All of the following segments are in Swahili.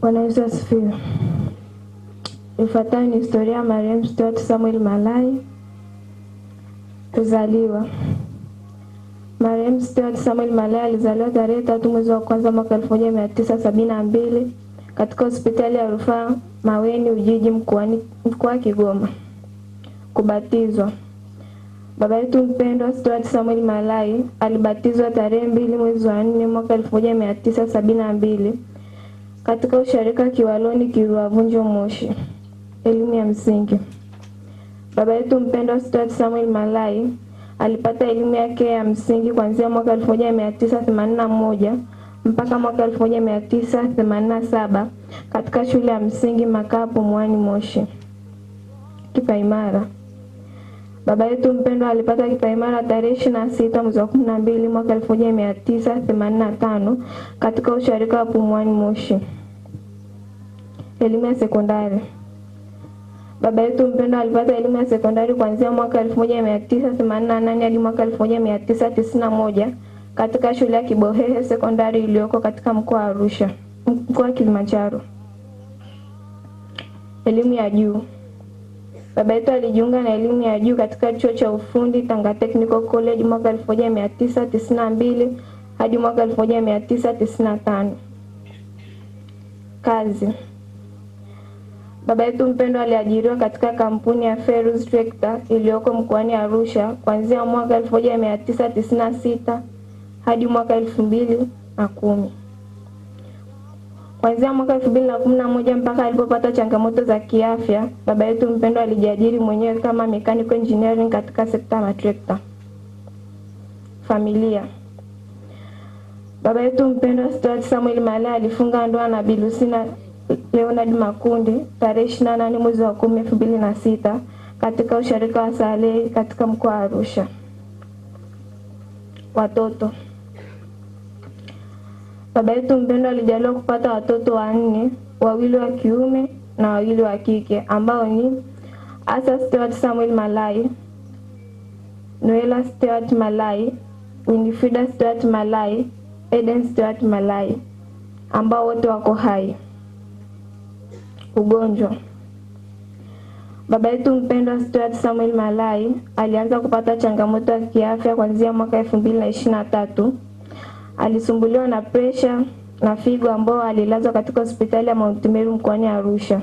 Bwana Yesu asifiwe. Ifuatayo ni historia ya marehemu Stewart Samuel Malai. Kuzaliwa. Marehemu Stewart Samuel Malai alizaliwa tarehe 3 mwezi wa kwanza mwaka 1972 katika hospitali ya rufaa Maweni Ujiji mkoa wa Kigoma. Kubatizwa. Baba yetu mpendwa Stewart Samuel Malai alibatizwa tarehe 2 mwezi wa 4 mwaka 1972 katika usharika Kiwaloni Kiruavunjo Moshi. Elimu ya msingi. Baba yetu mpendwa Stewart Samuel Malai alipata elimu yake ya msingi kuanzia mwaka 1981 mpaka mwaka 1987 katika shule ya msingi Makapo Mwani Moshi. Kipaimara. Baba yetu mpendwa alipata kipaimara tarehe 26 mwezi wa 12 mwaka 1985 katika usharika wa Pumwani Moshi. Elimu ya sekondari. Baba yetu mpendwa alipata elimu ya sekondari kuanzia mwaka 1988 hadi mwaka 1991 katika shule ya Kibohehe sekondari iliyoko katika mkoa wa Arusha, mkoa wa Kilimanjaro. Elimu ya juu. Baba yetu alijiunga na elimu ya juu katika chuo cha ufundi Tanga Technical College mwaka 1992 hadi mwaka 1995. Kazi. Baba yetu mpendwa aliajiriwa katika kampuni ya Ferus Tractor iliyoko mkoani Arusha kuanzia mwaka 1996 hadi mwaka 2010. Kuanzia mwaka 2011 mpaka alipopata changamoto za kiafya, baba yetu mpendwa alijiajiri mwenyewe kama mechanical engineering katika sekta ya matrekta. Familia. Baba yetu mpendwa Stewart Samuel Malai alifunga ndoa na Bi Lucina Leonard Makundi tarehe 28 mwezi wa 10 2006 katika usharika wa Salehe katika mkoa wa Arusha. Watoto. Baba yetu mpendwa alijaliwa kupata watoto 4, 2 wa kiume na 2 wa kike ambao ni Asa Stewart Samuel Malai, Noela Stewart Malai, Winifrida Stewart Malai, Eden Stewart Malai ambao wote wako hai. Ugonjwa. Baba yetu mpendwa Stewart Samuel Malai alianza kupata changamoto ya kiafya kuanzia mwaka 2023. Alisumbuliwa na pressure na figo ambao alilazwa katika hospitali ya Mount Meru mkoani Arusha.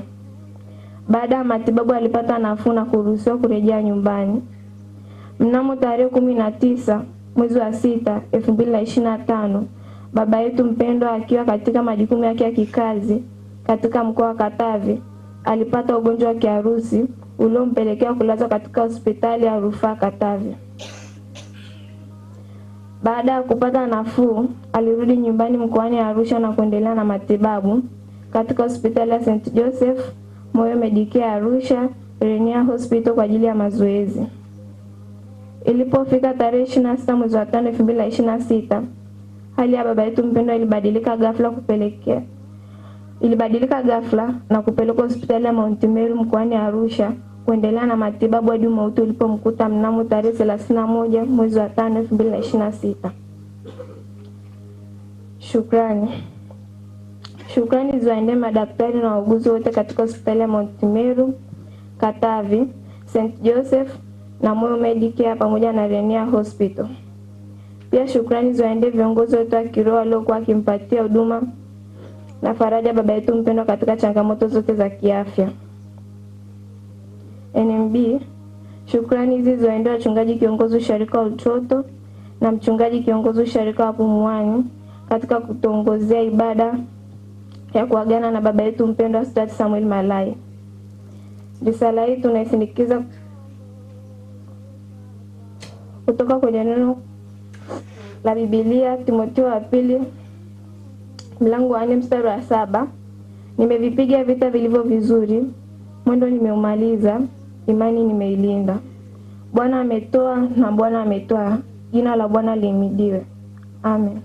Baada ya matibabu alipata nafuu na kuruhusiwa kurejea nyumbani. Mnamo tarehe 19 mwezi wa 6 2025, baba yetu mpendwa akiwa katika majukumu yake ya kikazi katika mkoa wa Katavi alipata ugonjwa wa kiharusi uliompelekea kulazwa katika hospitali ya rufaa Katavi. Baada ya kupata nafuu, alirudi nyumbani mkoani Arusha na kuendelea na matibabu katika hospitali ya St. Joseph, Moyo Medicare Arusha, Renia Hospital kwa ajili ya mazoezi. Ilipofika tarehe 26 mwezi wa 5 2026, hali ya baba yetu mpendwa ilibadilika ghafla na kupelekwa hospitali ya Mount Meru mkoani Arusha kuendelea na matibabu hadi mauti ulipomkuta mnamo tarehe 31 mwezi wa 5 2026. Shukrani. Shukrani ziwaendee madaktari na wauguzi wote katika hospitali ya Mount Meru, Katavi, St. Joseph na Moyo Medicare pamoja na Renia Hospital. Pia shukrani ziwaendee viongozi wote wa kiroho waliokuwa wakimpatia huduma na faraja baba yetu mpendwa katika changamoto zote za kiafya. NMB, shukrani hizi ziwaendee wachungaji kiongozi usharika wa Utoto na mchungaji kiongozi usharika wa Pumwani katika kutuongozea ibada ya kuagana na baba yetu mpendwa Stewart Samuel Malai. Risala hii tunaisindikiza kutoka kwenye neno la Biblia Timotheo wa pili mlango wa 4 mstari wa 7. Nimevipiga vita vilivyo vizuri, mwendo nimeumaliza, imani nimeilinda. Bwana ametoa na Bwana ametoa, jina la Bwana lihimidiwe. Amen.